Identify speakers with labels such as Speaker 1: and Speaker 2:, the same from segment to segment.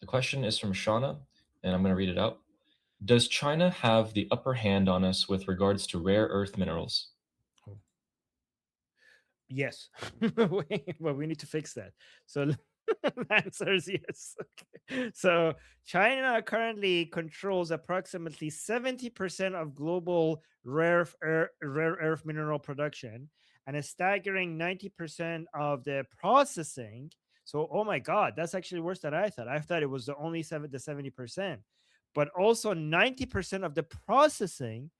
Speaker 1: The question is from Shauna, and I'm going to read it out. Does China have the upper hand on us with regards to rare earth minerals?
Speaker 2: Oh, yes. Well, we need to fix that. So the answer is yes. Okay. So China currently controls approximately 70% of global rare earth mineral production and a staggering 90% of the processing. So, oh my God, that's actually worse than I thought. I thought it was the only 70%, but also 90% of the processing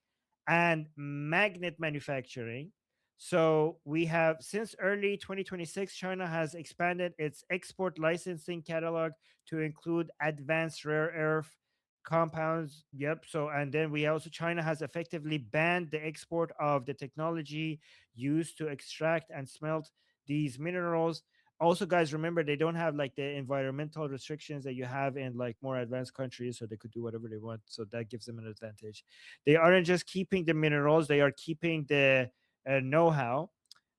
Speaker 2: and magnet manufacturing. So we have since early 2026, China has expanded its export licensing catalog to include advanced rare earth compounds. Yep. So, and then we also, China has effectively banned the export of the technology used to extract and smelt these minerals. Also, guys, remember they don't have like the environmental restrictions that you have in like more advanced countries, so they could do whatever they want. So that gives them an advantage. They aren't just keeping the minerals, they are keeping the know-how.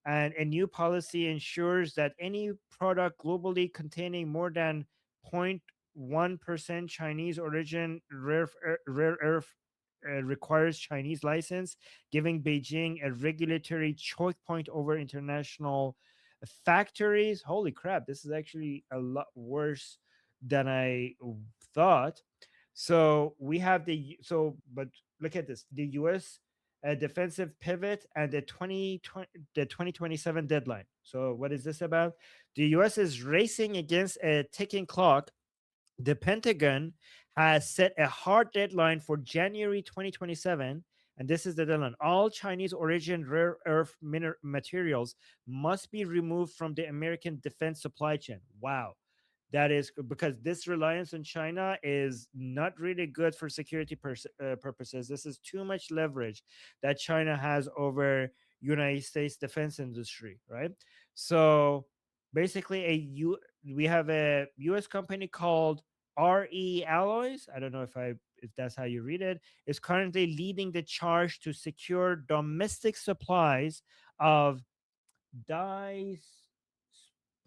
Speaker 2: And a new policy ensures that any product globally containing more than 0.1% Chinese origin rare earth requires Chinese license, giving Beijing a regulatory choke point over international factories. Holy crap, this is actually a lot worse than I thought. So we have but look at this: the U.S. Defensive pivot and the 2027 deadline. So what is this about? The U.S. is racing against a ticking clock. The Pentagon has set a hard deadline for January 2027, and this is the deadline. All Chinese origin rare earth materials must be removed from the American defense supply chain. Wow. That is because this reliance on China is not really good for security purposes. This is too much leverage that China has over United States defense industry, right? So basically, we have a U.S. company called RE Alloys. I don't know if that's how you read it. Is currently leading the charge to secure domestic supplies of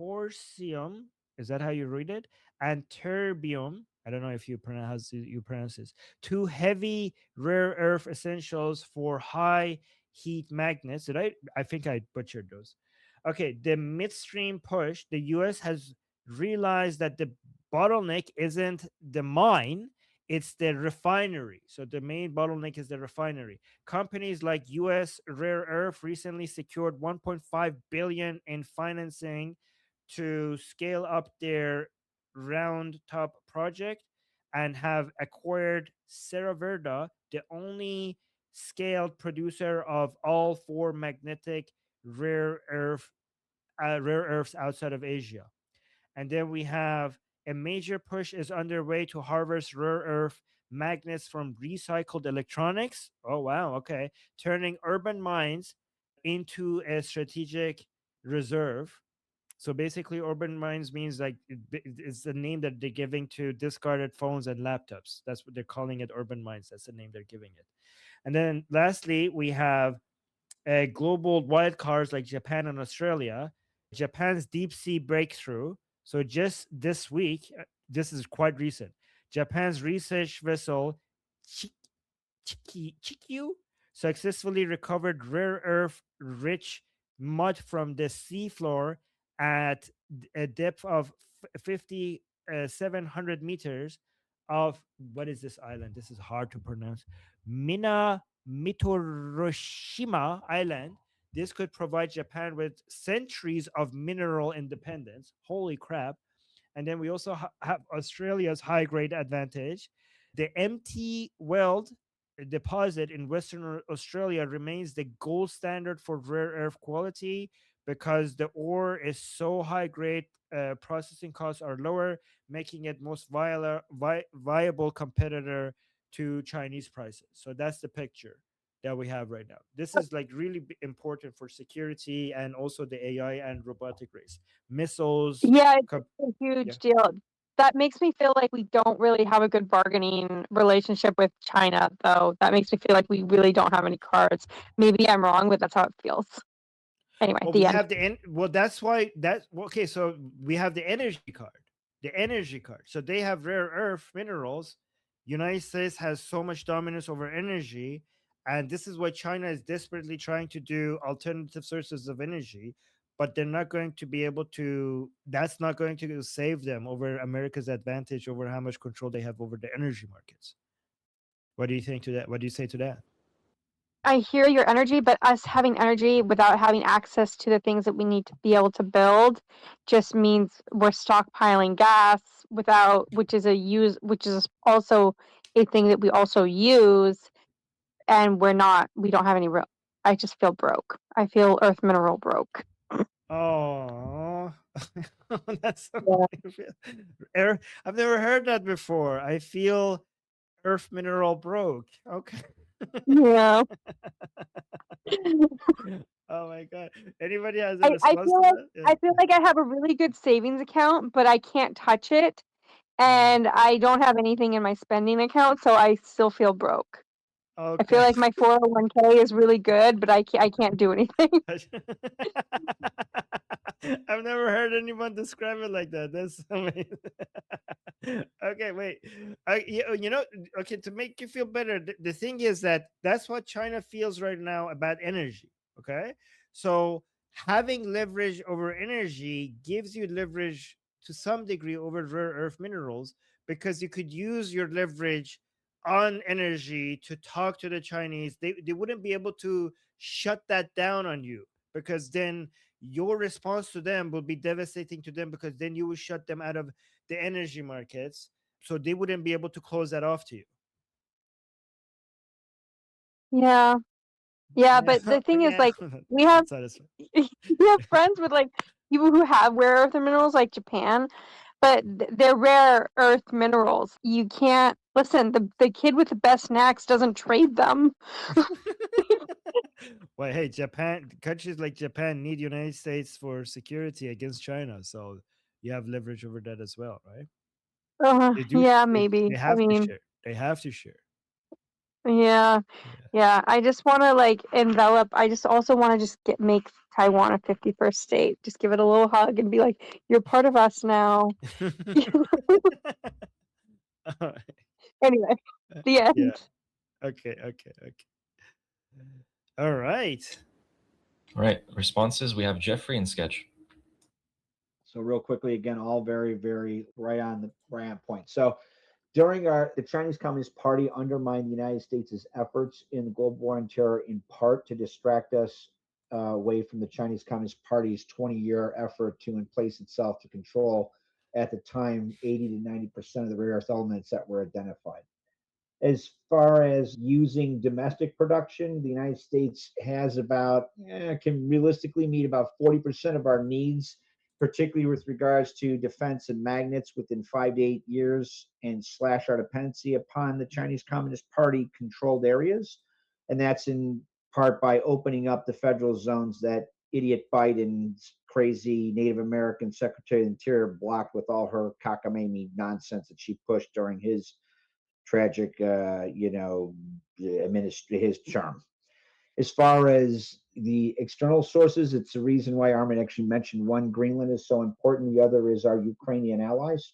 Speaker 2: disporcium. Is that how you read it? And terbium. I don't know if you pronounce this. Two heavy rare earth essentials for high heat magnets. Did I think I butchered those. Okay, the midstream push. The U.S. has realized that the bottleneck isn't the mine; it's the refinery. So the main bottleneck is the refinery. Companies like US Rare Earth recently secured 1.5 billion in financing to scale up their round top project and have acquired Serra Verde, the only scaled producer of all four magnetic rare earth rare earths outside of Asia. And then we have a major push is underway to harvest rare earth magnets from recycled electronics. Oh, wow. Okay. Turning urban mines into a strategic reserve. So basically, urban mines means like it's the name that they're giving to discarded phones and laptops. That's what they're calling it, urban mines. That's the name they're giving it. And then lastly, we have global wild cards like Japan and Australia. Japan's deep sea breakthrough. So just this week, this is quite recent. Japan's research vessel Chikyu successfully recovered rare earth rich mud from the seafloor at a depth of 5,700 meters of what is this island? This is hard to pronounce. Mina Mitoroshima Island. This could provide Japan with centuries of mineral independence. Holy crap. And then we also have Australia's high grade advantage. The empty weld deposit in Western Australia remains the gold standard for rare earth quality because the ore is so high grade, processing costs are lower, making it most viable competitor to Chinese prices. So that's the picture that we have right now. This is like really important for security and also the AI and robotic race. Missiles.
Speaker 3: Yeah, it's
Speaker 2: Com-
Speaker 3: a
Speaker 2: yeah.
Speaker 3: huge deal. That makes me feel like we don't really have a good bargaining relationship with China, though. That makes me feel like we really don't have any cards. Maybe I'm wrong, but that's how it feels. Anyway,
Speaker 2: Well,
Speaker 3: the
Speaker 2: we
Speaker 3: end.
Speaker 2: have the well. That's why that's okay. So we have the energy card. the energy card. So they have rare earth minerals. United States has so much dominance over energy, and this is what China is desperately trying to do: alternative sources of energy. But they're not going to be able to. That's not going to save them over America's advantage over how much control they have over the energy markets. What do you think to that? What do you say to that?
Speaker 3: I hear your energy, but us having energy without having access to the things that we need to be able to build just means we're stockpiling gas without, which is also a thing that we also use, and we don't have any real. I just feel broke. I feel earth mineral broke.
Speaker 2: Oh, that's so
Speaker 3: Yeah.
Speaker 2: I've never heard that before. I feel earth mineral broke. Okay.
Speaker 3: Yeah.
Speaker 2: Oh my god. Anybody has a
Speaker 3: I, I
Speaker 2: response
Speaker 3: feel
Speaker 2: to
Speaker 3: like
Speaker 2: that?
Speaker 3: I feel like I have a really good savings account, but I can't touch it,
Speaker 2: Yeah.
Speaker 3: and I don't have anything in my spending account, so I still feel broke. I feel
Speaker 2: Okay.
Speaker 3: like my 401k is really good, but I can't do anything.
Speaker 2: I've never heard anyone describe it like that. That's amazing. Okay, wait. You know, okay, to make you feel better, the thing is that that's what China feels right now about energy. Okay. So having leverage over energy gives you leverage to some degree over rare earth minerals, because you could use your leverage on energy to talk to the Chinese. They wouldn't be able to shut that down on you, because then your response to them will be devastating to them, because then you will shut them out of the energy markets. So they wouldn't be able to close that off to you.
Speaker 3: Yeah. Yeah,
Speaker 2: Yeah.
Speaker 3: but the thing is,
Speaker 2: Yeah.
Speaker 3: like, we have
Speaker 2: That's satisfying.
Speaker 3: we have friends with like people who have rare earth minerals, like Japan, but they're rare earth minerals. You can't listen. The kid with the best snacks doesn't trade them.
Speaker 2: Well, hey, Japan, countries like Japan need United States for security against China, so you have leverage over that as well, right? They do.
Speaker 3: Yeah,
Speaker 2: They
Speaker 3: maybe. I
Speaker 2: have to
Speaker 3: mean,
Speaker 2: share. They have to share.
Speaker 3: yeah,
Speaker 2: Yeah.
Speaker 3: yeah. I just want to like envelop. I just also want to just make Taiwan a 51st state. Just give it a little hug and be like, "You're part of us now."
Speaker 2: All right.
Speaker 3: Anyway, the
Speaker 2: Yeah.
Speaker 3: end.
Speaker 2: Okay. Okay. Okay. All right.
Speaker 1: All right, responses. We have Jeffrey and Sketch.
Speaker 4: So real quickly, again, all very, very right on point. So during the Chinese Communist Party undermined the United States' efforts in the global war on terror, in part to distract us away from the Chinese Communist Party's 20-year effort to place itself to control, at the time, 80 to 90% of the rare earth elements that were identified. As far as using domestic production, the United States has can realistically meet about 40% of our needs, particularly with regards to defense and magnets, within 5 to 8 years, and slash our dependency upon the Chinese Communist Party controlled areas. And that's in part by opening up the federal zones that idiot Biden's crazy Native American Secretary of the Interior blocked with all her cockamamie nonsense that she pushed during his tragic, his term. As far as the external sources, it's the reason why Armin actually mentioned one, Greenland is so important. The other is our Ukrainian allies.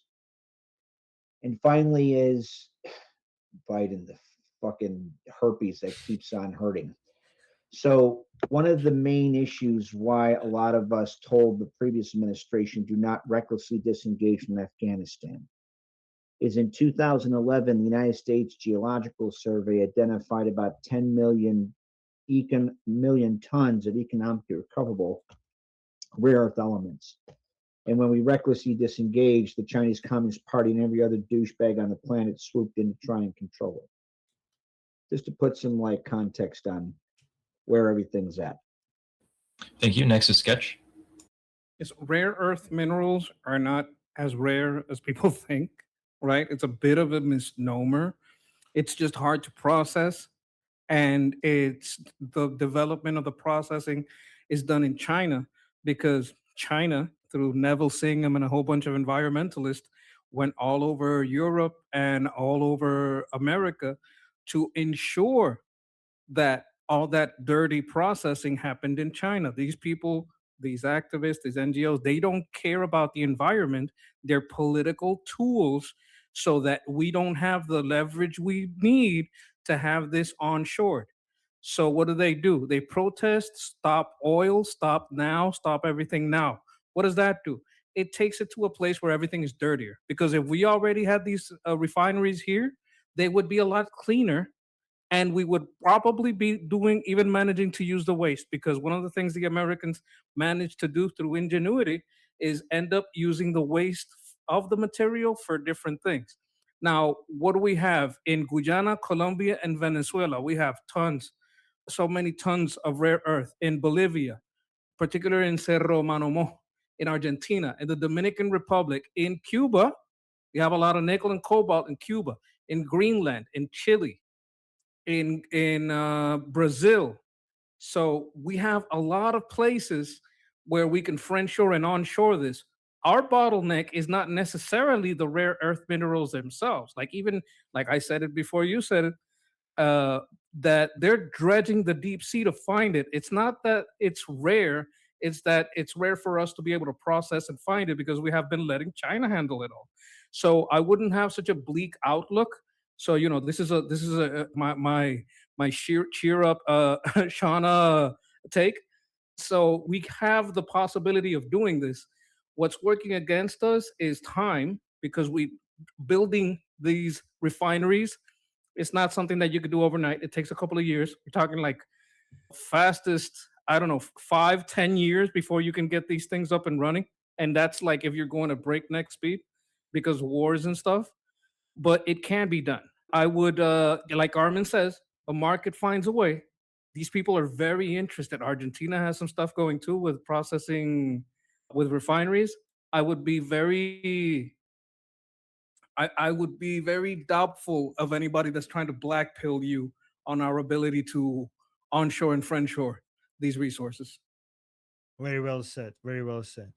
Speaker 4: And finally is Biden, the fucking herpes that keeps on hurting. So one of the main issues why a lot of us told the previous administration do not recklessly disengage from Afghanistan is in 2011, the United States Geological Survey identified about 10 million tons of economically recoverable rare earth elements. And when we recklessly disengaged, the Chinese Communist Party and every other douchebag on the planet swooped in to try and control it. Just to put some context on where everything's at.
Speaker 1: Thank you. Next is Sketch.
Speaker 5: Yes, rare earth minerals are not as rare as people think, right? It's a bit of a misnomer. It's just hard to process. And it's the development of the processing is done in China, because China, through Neville Singham and a whole bunch of environmentalists, went all over Europe and all over America to ensure that all that dirty processing happened in China. These people these activists, these NGOs, they don't care about the environment. They're political tools so that we don't have the leverage we need to have this onshored. So what do? They protest, stop oil, stop now, stop everything now. What does that do? It takes it to a place where everything is dirtier. Because if we already had these refineries here, they would be a lot cleaner, and we would probably be doing, even managing to use the waste, because one of the things the Americans managed to do through ingenuity is end up using the waste of the material for different things. Now, what do we have in Guyana, Colombia, and Venezuela? We have tons, so many tons of rare earth. In Bolivia, particularly in Cerro Manomo, in Argentina, in the Dominican Republic, in Cuba, we have a lot of nickel and cobalt in Cuba, in Greenland, in Chile, in Brazil. So we have a lot of places where we can friendshore and onshore this. Our bottleneck is not necessarily the rare earth minerals themselves. Like, even like I said it before you said it, uh, that they're dredging the deep sea to find it. It's not that it's rare; it's that it's rare for us to be able to process and find it because we have been letting China handle it all. So I wouldn't have such a bleak outlook. So this is my cheer up Shauna take. So we have the possibility of doing this. What's working against us is time, because we building these refineries, it's not something that you could do overnight. It takes a couple of years. We're talking like fastest, I don't know, 5, 10 years before you can get these things up and running. And that's like if you're going at breakneck speed because wars and stuff. But it can be done. I would, like Armin says, a market finds a way. These people are very interested. Argentina has some stuff going too with processing, with refineries. I would be very I would be very doubtful of anybody that's trying to blackpill you on our ability to onshore and friendshore these resources.
Speaker 2: Very well said. Very well said.